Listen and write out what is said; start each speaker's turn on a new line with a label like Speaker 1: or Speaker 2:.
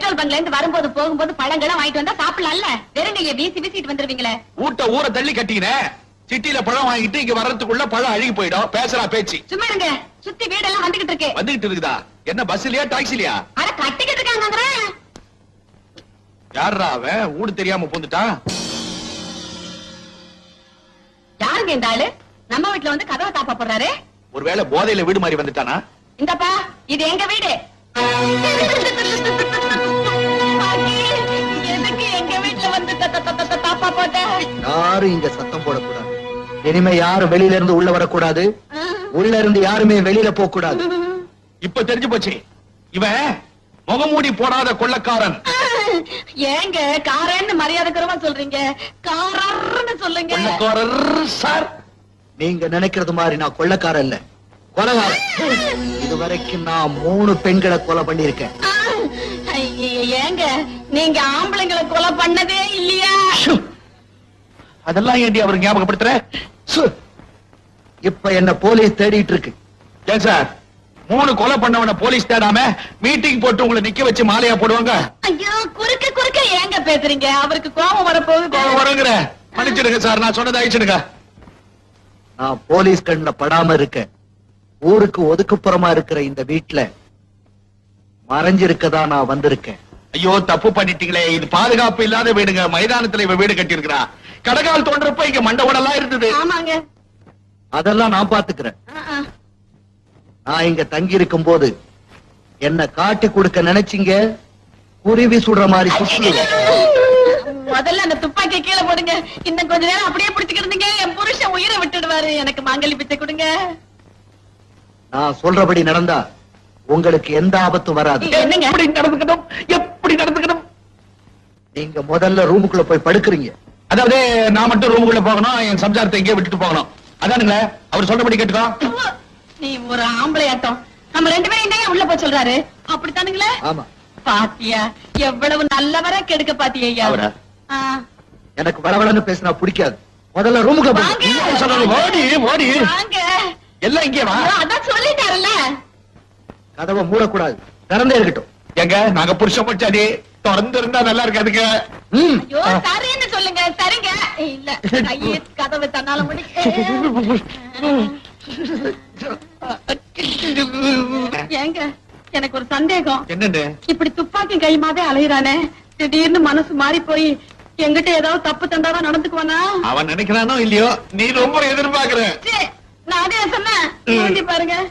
Speaker 1: Petrol பங்க்ல இருந்து வரும்போது போகும்போது பழங்களும் வாங்கிட்டு வந்தா சாப்பிடலாம்ல. வெறுங்கைய வீசி வீசிட்டு வந்துருவீங்களே.
Speaker 2: ஊரை தள்ளி கட்டிக்கிறேன். சிட்டில பழம் வாங்கிட்டு இங்க வர்றதுக்குள்ள பழம் அழுகி போயிடும். பேசுறா பேச்சு.
Speaker 1: சும்மா இருங்க. சுத்தி வீடெல்லாம் வந்துகிட்டு இருக்கு.
Speaker 2: வந்துகிட்டு இருக்குதா? என்ன பஸ்லயா டாக்ஸிலயா?
Speaker 1: அட கட்டிக்கிட்டு இருக்காங்க.
Speaker 2: யாரா அவன்? ஊடு தெரியாம பூந்துட்டான்.
Speaker 1: யாருங்க இந்த ஆளு? நம்ம வீட்டுல வந்து கதவை தாப்பா போடுறாரு.
Speaker 2: ஒருவேளை போதையில வீடு மாதிரி வந்துட்டானா?
Speaker 1: இந்தப்பா இது எங்க வீடு. எதுக்கு எங்க வீட்டுல வந்து தாப்பா போட்ட?
Speaker 3: யாரும் இங்க சத்தம் போடக்கூடாது. இனிமே யாரும் வெளியில இருந்து உள்ள வரக்கூடாது. உள்ள இருந்து யாருமே வெளியில போக கூடாது.
Speaker 2: இப்ப தெரிஞ்சு போச்சு. இவன் முகமூடி போடாத கொள்ளக்காரன்.
Speaker 1: ஏங்க காரன்னு மரியாதைக்குறவா சொல்றீங்க? காரர்னு சொல்லுங்க.
Speaker 2: கொள்ளக்காரர் சார்.
Speaker 3: நீங்க நினைக்கிறது மாதிரி நான் கொள்ளக்காரன் இல்ல, கொலைகாரன். இதுவரைக்கும் நான் 3 பெண்களை கொலை பண்ணிருக்கேன்.
Speaker 1: ஏங்க நீங்க ஆம்பளைங்களை கொலை பண்ணதே இல்லையா?
Speaker 2: அதெல்லாம் ஏண்டி அவருக்கு ஞாபகப்படுத்துற?
Speaker 3: இப்ப என்ன போலீஸ் தேடிட்டு இருக்கு.
Speaker 2: ஏன் சார் 3 கொலை பண்ணவன போலீஸ் தேடாம மீட்டிங் போட்டு உங்களை நிக்க வச்சு மாலையா போடுவாங்க?
Speaker 1: ஐயோ குறுக்க ஏங்க பேசுறீங்க? அவருக்கு கோபம் வரப்போகுது.
Speaker 2: கோபம் வருங்கிற? மன்னிச்சிடுங்க சார், நான் சொன்னதை அழிச்சிடுங்க.
Speaker 3: நான் போலீஸ் கண்ணுல படாம இருக்க ஊருக்கு ஒதுக்குப்புறமா இருக்கிற இந்த வீட்டுல மறைஞ்சிருக்கதா நான் வந்திருக்கேன்.
Speaker 2: ஐயோ தப்பு பண்ணிட்டீங்களே. இது பாதுகாப்பு இல்லாத வீடுங்க. மைதானத்துல இவ வீடு கட்டி இருக்கிறா. கடகால் தோன்றப்ப இங்க மண்டபம்லாம் இருந்தது.
Speaker 1: ஆமாங்க.
Speaker 3: அதெல்லாம் நான் பாத்துக்கிறேன். நான் இங்க தங்கி இருக்கும் போது என்ன காட்டி கொடுக்க நினைச்சீங்க, குருவி சுடுற மாதிரி சுற்றுவேன்.
Speaker 1: முதல்ல அந்த துப்பாக்கி கீழே போடுங்க. இன்னும் கொஞ்ச நேரம் அப்படியே பிடிச்சுக்கிட்டு என் புருஷன் உயிரை விட்டுடுவாரு. எனக்கு மாங்கல்ய பிச்சை கொடுங்க.
Speaker 3: நான் சொல்றபடி நடந்தா உங்களுக்கு எந்த ஆபத்தும் வராது.
Speaker 1: என்னங்க
Speaker 2: எப்படி நடந்துக்கணும்? எப்படி நடந்துக்கணும்?
Speaker 3: நீங்க முதல்ல ரூமுக்குள்ள போய் படுக்கிறீங்க.
Speaker 2: அதாவது நான் மட்டும் ரூமுக்குள்ள போகணும், என் சம்சாரத்தை இங்கே விட்டுட்டு போகணும். அதானுங்களே அவர் சொல்றபடி கேட்டுக்கோ.
Speaker 1: நீ ஒரு ஆம்பளையாட்டம். நம்ம 2 பேரும் இந்த உள்ள போய் சொல்றாரு. அப்படித்தானுங்களே?
Speaker 3: ஆமா.
Speaker 1: பாத்தியா எவ்வளவு நல்லவரா கெடுக்க பாத்தியா?
Speaker 3: எனக்கு வளவளன்னு பேசினா பிடிக்காது. முதல்ல ரூமுக்குள்ள போய்
Speaker 2: ஓடி ஓடி
Speaker 1: வாங்க.
Speaker 2: எல்லாம் இங்கே வா.
Speaker 1: அதான் சொல்லிட்டாருல்ல.
Speaker 3: கதவை மூடக்கூடாது, திறந்தே இருக்கட்டும்.
Speaker 2: எங்க நாங்க புருஷ போச்சாடி திறந்து இருந்தா நல்லா இருக்காதுங்க.
Speaker 1: ஐயோ சரின்னு சொல்லுங்க. சரிங்க. இல்ல கையே கதவை தன்னால முடி. ஏங்க எனக்கு ஒரு சந்தேகம்.
Speaker 2: என்னன்னு?
Speaker 1: இப்படி துப்பாக்கி கை மாதிரி அலையிறானே, திடீர்னு மனசு மாறி போய் எங்கிட்ட ஏதாவது தப்பு தண்டாதான் நடந்துக்குவானா?
Speaker 2: அவன் நினைக்கிறானோ இல்லையோ, நீ ரொம்ப எதிர்பார்க்கிற.
Speaker 1: நான் அதே சொன்னேன். பாருங்க.